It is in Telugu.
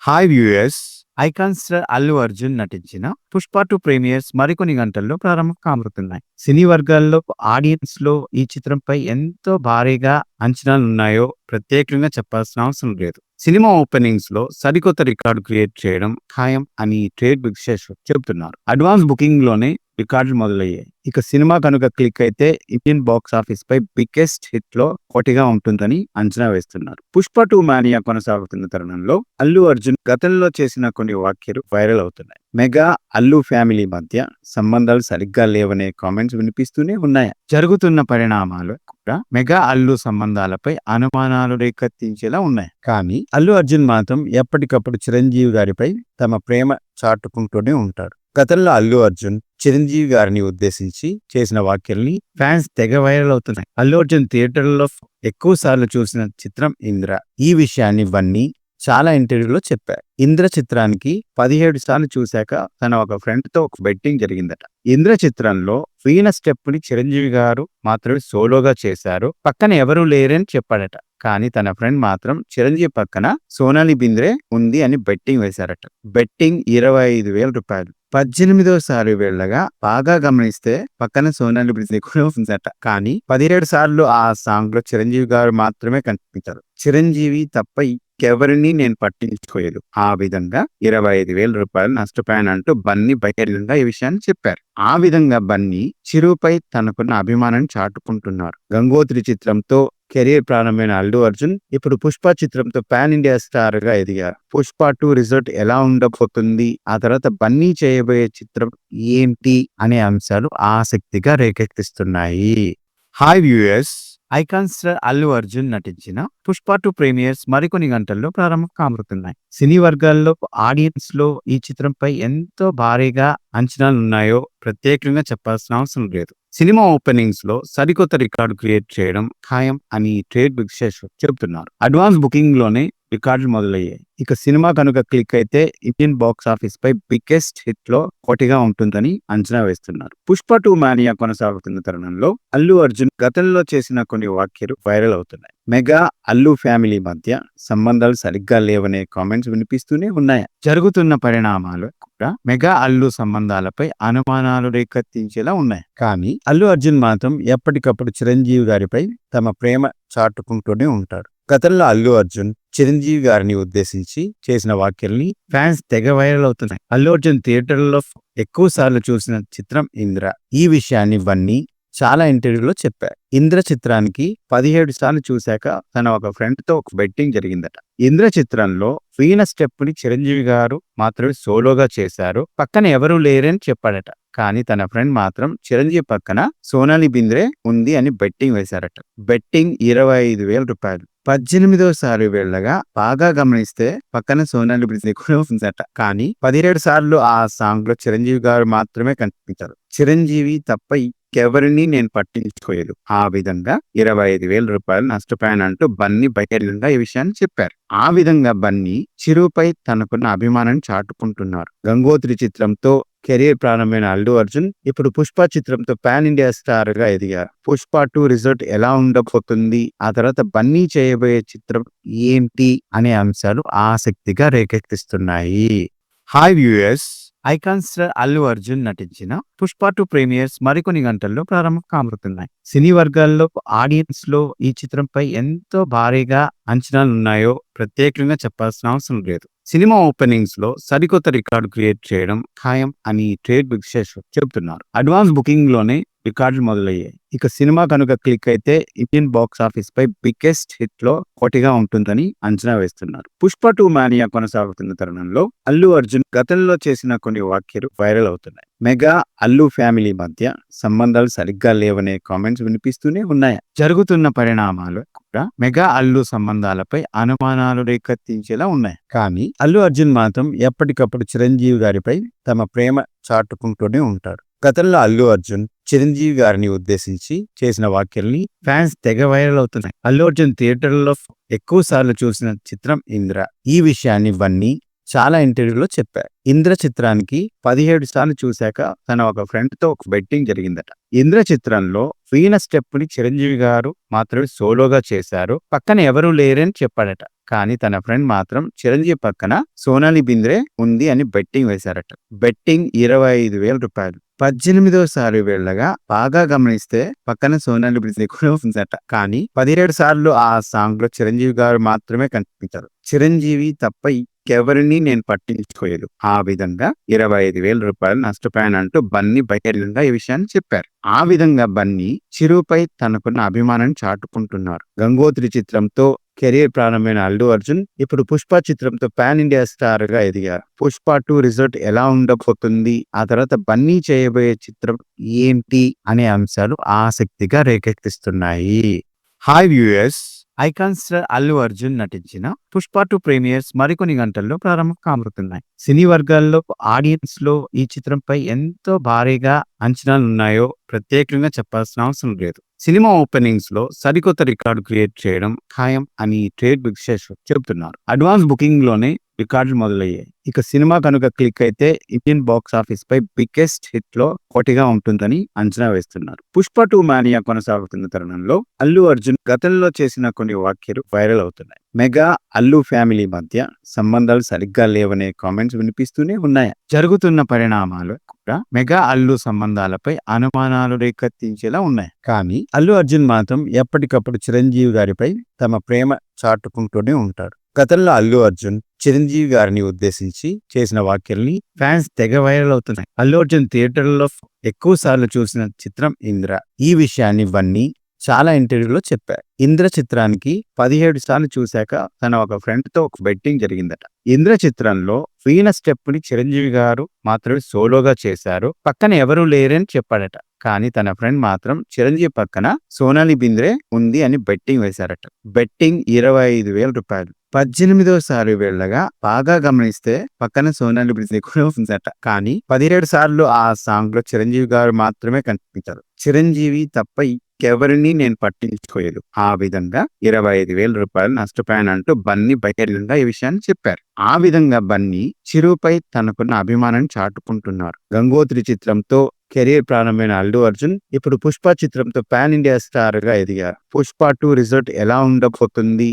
Hi viewers. Icon star Allu Arjun నటించిన 'పుష్ప 2' ప్రీమియర్స్ మరికొన్ని గంటల్లో ప్రారంభం కాబోతున్నాయి. సినీ వర్గాల్లో ఆడియన్స్ లో ఈ చిత్రంపై ఎంతో భారీగా అంచనాలున్నాయో ప్రత్యేకంగా చెప్పాల్సిన అవసరం లేదు. సినిమా ఓపెనింగ్స్ లో సరికొత్త రికార్డు క్రియేట్ చేయడం ఖాయం అని ట్రేడ్ విశ్లేషకులు చెబుతున్నారు. అడ్వాన్స్ బుకింగ్ లోనే రికార్డులు మొదలయ్యాయి. ఇక సినిమా కనుక క్లిక్ అయితే ఇండియన్ బాక్స్ ఆఫీస్ పై బిగ్గెస్ట్ హిట్ లో ఒకటిగా ఉంటుందని అంచనా వేస్తున్నారు. 'పుష్ప 2' మానియా కొనసాగుతున్న తరుణంలో అల్లు అర్జున్ గతంలో చేసిన కొన్ని వ్యాఖ్యలు వైరల్ అవుతున్నాయి. మెగా అల్లు ఫ్యామిలీ మధ్య సంబంధాలు సరిగ్గా లేవనే కామెంట్స్ వినిపిస్తూనే ఉన్నాయి. జరుగుతున్న పరిణామాలు కూడా మెగా అల్లు సంబంధాలపై అనుమానాలు రేకెత్తించేలా ఉన్నాయి. కానీ అల్లు అర్జున్ మాత్రం ఎప్పటికప్పుడు చిరంజీవి గారిపై తమ ప్రేమ చాటుకుంటూనే ఉంటారు. గతంలో అల్లు అర్జున్ చిరంజీవి గారిని ఉద్దేశించి చేసిన వ్యాఖ్యల్ని ఫ్యాన్స్ తెగ వైరల్ అవుతున్నాయి. అల్లు అర్జున్ థియేటర్లో ఎక్కువ సార్లు చూసిన చిత్రం 'ఇంద్ర'. ఈ విషయాన్ని బన్నీ చాలా ఇంటర్వ్యూలో చెప్పారు. 'ఇంద్ర' చిత్రానికి 17 సార్లు చూశాక తన ఒక ఫ్రెండ్ తో ఒక బెట్టింగ్ జరిగిందట. 'ఇంద్ర' చిత్రంలో వీణ స్టెప్ ని చిరంజీవి గారు మాత్రమే సోలోగా చేశారు, పక్కన ఎవరూ లేరని చెప్పాడట. కానీ తన ఫ్రెండ్ మాత్రం చిరంజీవి పక్కన సోనాలి బింద్రే ఉంది అని బెట్టింగ్ వేశారట. బెట్టింగ్ 25,000 రూపాయలు. 18వ సారి వెళ్ళగా బాగా గమనిస్తే పక్కన సోనాలి బింద్రే కూడా ఉందట. కానీ 17 సార్లు ఆ సాంగ్ లో చిరంజీవి గారు మాత్రమే కనిపించారు. చిరంజీవి తప్ప ఎవరిని నేను పట్టించుకోలేదు. ఆ విధంగా 25,000 రూపాయలు నష్టపోయానంటూ బన్నీ బహిరంగంగా ఈ విషయాన్ని చెప్పారు. ఆ విధంగా బన్నీ చిరుపై తనకున్న అభిమానాన్ని చాటుకుంటున్నారు. 'గంగోత్రి' చిత్రంతో కెరీర్ ప్రారంభమైన అల్లు అర్జున్ ఇప్పుడు 'పుష్ప' చిత్రంతో పాన్ ఇండియా స్టార్ గా ఎదిగారు. 'పుష్ప 2' రిజల్ట్ ఎలా ఉండబోతుంది, ఆ తర్వాత బన్నీ చేయబోయే చిత్రం ఏంటి అనే అంశాలు ఆసక్తిగా రేకెత్తిస్తున్నాయి. Hi viewers. Icon star Allu Arjun నటించిన 'పుష్ప 2' ప్రీమియర్స్ మరికొన్ని గంటల్లో ప్రారంభం కాబోతున్నాయి. సినీ వర్గాల్లో ఆడియన్స్ లో ఈ చిత్రంపై ఎంతో భారీగా అంచనాలున్నాయో ప్రత్యేకంగా చెప్పాల్సిన అవసరం లేదు. సినిమా ఓపెనింగ్స్ లో సరికొత్త రికార్డు క్రియేట్ చేయడం ఖాయం అని ట్రేడ్ విశ్లేషకులు చెబుతున్నారు. అడ్వాన్స్ బుకింగ్ లోనే రికార్డులు మొదలయ్యాయి. ఇక సినిమా కనుక క్లిక్ అయితే ఇండియన్ బాక్స్ ఆఫీస్ పై బిగ్గెస్ట్ హిట్ లో ఒకటిగా ఉంటుందని అంచనా వేస్తున్నారు. 'పుష్ప 2' మానియా కొనసాగుతున్న తరుణంలో అల్లు అర్జున్ గతంలో చేసిన కొన్ని వ్యాఖ్యలు వైరల్ అవుతున్నాయి. మెగా అల్లు ఫ్యామిలీ మధ్య సంబంధాలు సరిగ్గా లేవనే కామెంట్స్ వినిపిస్తూనే ఉన్నాయి. జరుగుతున్న పరిణామాలు కూడా మెగా అల్లు సంబంధాలపై అనుమానాలు రేకెత్తించేలా ఉన్నాయి. కానీ అల్లు అర్జున్ మాత్రం ఎప్పటికప్పుడు చిరంజీవి గారిపై తమ ప్రేమ చాటుకుంటూనే ఉంటారు. గతంలో అల్లు అర్జున్ చిరంజీవి గారిని ఉద్దేశించి చేసిన వ్యాఖ్యల్ని ఫ్యాన్స్ తెగ వైరల్ అవుతున్నాయి. అల్లు అర్జున్ థియేటర్లో ఎక్కువ సార్లు చూసిన చిత్రం 'ఇంద్ర'. ఈ విషయాన్ని బన్నీ చాలా ఇంటర్వ్యూలో చెప్పారు. 'ఇంద్ర' చిత్రానికి 17 సార్లు చూశాక తన ఒక ఫ్రెండ్ తో ఒక బెట్టింగ్ జరిగిందట. 'ఇంద్ర' చిత్రంలో వీణ స్టెప్ ని చిరంజీవి గారు మాత్రమే సోలోగా చేశారు, పక్కన ఎవరూ లేరని చెప్పాడట. కానీ తన ఫ్రెండ్ మాత్రం చిరంజీవి పక్కన సోనాలి బింద్రే ఉంది అని బెట్టింగ్ వేశారట. బెట్టింగ్ 25,000 రూపాయలు. 18వ సారి వెళ్ళగా బాగా గమనిస్తే పక్కన సోనాలి బింద్రే కూడా ఉందట. కానీ 17 సార్లు ఆ సాంగ్ లో చిరంజీవి గారు మాత్రమే కనిపించారు. చిరంజీవి తప్ప ఎవరిని నేను పట్టించుకోలేదు. ఆ విధంగా 25,000 రూపాయలు నష్టపోయానంటూ బన్నీ బహిరంగంగా ఈ విషయాన్ని చెప్పారు. ఆ విధంగా బన్నీ చిరుపై తనకున్న అభిమానాన్ని చాటుకుంటున్నారు. 'గంగోత్రి' చిత్రంతో కెరీర్ ప్రారంభమైన అల్లు అర్జున్ ఇప్పుడు 'పుష్ప' చిత్రంతో పాన్ ఇండియా స్టార్ గా ఎదిగారు. 'పుష్ప 2' రిజల్ట్ ఎలా ఉండబోతుంది, ఆ తర్వాత బన్నీ చేయబోయే చిత్రం ఏంటి అనే అంశాలు ఆసక్తిగా రేకెత్తిస్తున్నాయి. Hi viewers. Icon star Allu Arjun నటించిన 'పుష్ప 2' ప్రీమియర్స్ మరికొన్ని గంటల్లో ప్రారంభం కాబోతున్నాయి. సినీ వర్గాల్లో ఆడియన్స్ లో ఈ చిత్రంపై ఎంతో భారీగా అంచనాలున్నాయో ప్రత్యేకంగా చెప్పాల్సిన అవసరం లేదు. సినిమా ఓపెనింగ్స్ లో సరికొత్త రికార్డు క్రియేట్ చేయడం ఖాయం అని ట్రేడ్ విశ్లేషకులు చెబుతున్నారు. అడ్వాన్స్ బుకింగ్ లోనే రికార్డులు మొదలయ్యాయి. ఇక సినిమా కనుక క్లిక్ అయితే ఇండియన్ బాక్స్ ఆఫీస్ పై బిగ్గెస్ట్ హిట్ లో ఒకటిగా ఉంటుందని అంచనా వేస్తున్నారు. 'పుష్ప 2' మానియా కొనసాగుతున్న తరుణంలో అల్లు అర్జున్ గతంలో చేసిన కొన్ని వ్యాఖ్యలు వైరల్ అవుతున్నాయి. మెగా అల్లు ఫ్యామిలీ మధ్య సంబంధాలు సరిగ్గా లేవనే కామెంట్స్ వినిపిస్తూనే ఉన్నాయి. జరుగుతున్న పరిణామాలు కూడా మెగా అల్లు సంబంధాలపై అనుమానాలు రేకెత్తించేలా ఉన్నాయి. కానీ అల్లు అర్జున్ మాత్రం ఎప్పటికప్పుడు చిరంజీవి గారిపై తమ ప్రేమ చాటుకుంటూనే ఉంటారు. గతంలో అల్లు అర్జున్ చిరంజీవి గారిని ఉద్దేశించి చేసిన వ్యాఖ్యల్ని ఫ్యాన్స్ తెగ వైరల్ అవుతున్నాయి. అల్లు అర్జున్ థియేటర్లో ఎక్కువ సార్లు చూసిన చిత్రం 'ఇంద్ర'. ఈ విషయాన్ని బన్నీ చాలా ఇంటర్వ్యూలో చెప్పారు. 'ఇంద్ర' చిత్రానికి 17 సార్లు చూశాక తన ఒక ఫ్రెండ్ తో ఒక బెట్టింగ్ జరిగిందట. 'ఇంద్ర' చిత్రంలో వీణ స్టెప్ ని చిరంజీవి గారు మాత్రమే సోలోగా చేశారు, పక్కన ఎవరూ లేరని చెప్పాడట. కానీ తన ఫ్రెండ్ మాత్రం చిరంజీవి పక్కన సోనాలి బింద్రే ఉంది అని బెట్టింగ్ వేశారట. బెట్టింగ్ రూ. 25,000. 18వ సారి వెళ్ళగా బాగా గమనిస్తే పక్కన సోనాలి బింద్రే కూడా ఉందట. కానీ 17 సార్లు ఆ సాంగ్ లో చిరంజీవి గారు మాత్రమే కనిపించారు. చిరంజీవి తప్ప ఇంకెవరిని నేను పట్టించుకోలేదు. ఆ విధంగా రూ. 25,000 నష్టపోయానంటూ బన్నీ బహిరంగంగా ఈ విషయాన్ని చెప్పారు. ఆ విధంగా బన్నీ చిరుపై తనకున్న అభిమానాన్ని చాటుకుంటున్నారు. గంగోత్రి చిత్రంతో కెరీర్ ప్రారంభమైన అల్లు అర్జున్ ఇప్పుడు పుష్ప చిత్రంతో పాన్ ఇండియా స్టార్ గా ఎదిగారు. పుష్ప 2 రిజల్ట్ ఎలా ఉండబోతుంది, ఆ తర్వాత బన్నీ చేయబోయే చిత్రం ఏంటి అనే అంశాలు ఆసక్తిగా రేకెత్తిస్తున్నాయి. Hi viewers, icon star Allu Arjun నటించిన పుష్ప 2 ప్రీమియర్స్ మరికొన్ని గంటల్లో ప్రారంభం కాబోతున్నాయి. సినీ వర్గాల్లో ఆడియన్స్ లో ఈ చిత్రంపై ఎంతో భారీగా అంచనాలు ఉన్నాయో ప్రత్యేకంగా చెప్పాల్సిన అవసరం లేదు. సినిమా ఓపెనింగ్స్ లో సరికొత్త రికార్డు క్రియేట్ చేయడం ఖాయం అని ట్రేడ్ విశ్లేషకులు చెబుతున్నారు. అడ్వాన్స్ బుకింగ్ లోనే రికార్డులు మొదలయ్యాయి. ఇక సినిమా కనుక క్లిక్ అయితే ఇండియన్ బాక్స్ ఆఫీస్ పై బిగ్గెస్ట్ హిట్ లో ఒకటిగా ఉంటుందని అంచనా వేస్తున్నారు. పుష్ప 2 మానియా కొనసాగుతున్న తరుణంలో అల్లు అర్జున్ గతంలో చేసిన కొన్ని వ్యాఖ్యలు వైరల్ అవుతున్నాయి. మెగా అల్లు ఫ్యామిలీ మధ్య సంబంధాలు సరిగ్గా లేవనే కామెంట్స్ వినిపిస్తూనే ఉన్నాయి. జరుగుతున్న పరిణామాలు కూడా మెగా అల్లు సంబంధాలపై అనుమానాలు రేకెత్తించేలా ఉన్నాయి. కానీ అల్లు అర్జున్ మాత్రం ఎప్పటికప్పుడు చిరంజీవి గారిపై తమ ప్రేమ చాటుకుంటూనే ఉంటారు. గతంలో అల్లు అర్జున్ చిరంజీవి గారిని ఉద్దేశించి చేసిన వ్యాఖ్యల్ని ఫ్యాన్స్ తెగ వైరల్ అవుతున్నాయి. అల్లు అర్జున్ థియేటర్లో ఎక్కువ సార్లు చూసిన చిత్రం ఇంద్ర. ఈ విషయాన్ని బన్నీ చాలా ఇంటర్వ్యూలో చెప్పారు. ఇంద్ర చిత్రానికి 17 సార్లు చూశాక తన ఒక ఫ్రెండ్ తో ఒక బెట్టింగ్ జరిగిందట. ఇంద్ర చిత్రంలో వీణ స్టెప్ ని చిరంజీవి గారు మాత్రమే సోలోగా చేశారు, పక్కన ఎవరూ లేరని చెప్పాడట. కానీ తన ఫ్రెండ్ మాత్రం చిరంజీవి పక్కన సోనాలి బింద్రే ఉంది అని బెట్టింగ్ వేశారట. బెట్టింగ్ రూ. 25,000. 18వ సారి వెళ్ళగా బాగా గమనిస్తే పక్కన సోనాలి బింద్రే కూడా ఉందట. కానీ 17 సార్లు ఆ సాంగ్ లో చిరంజీవి గారు మాత్రమే కనిపించారు. చిరంజీవి తప్ప ఇంకెవరిని నేను పట్టించుకోలేదు. ఆ విధంగా రూ. 25,000 నష్టపోయానంటూ బన్నీ బహిరంగంగా ఈ విషయాన్ని చెప్పారు. ఆ విధంగా బన్నీ చిరుపై తనకున్న అభిమానాన్ని చాటుకుంటున్నారు. గంగోత్రి చిత్రంతో కెరీర్ ప్రారంభమైన అల్లు అర్జున్ ఇప్పుడు పుష్ప చిత్రంతో పాన్ ఇండియా స్టార్ గా ఎదిగారు. పుష్ప 2 రిజల్ట్ ఎలా ఉండబోతుంది,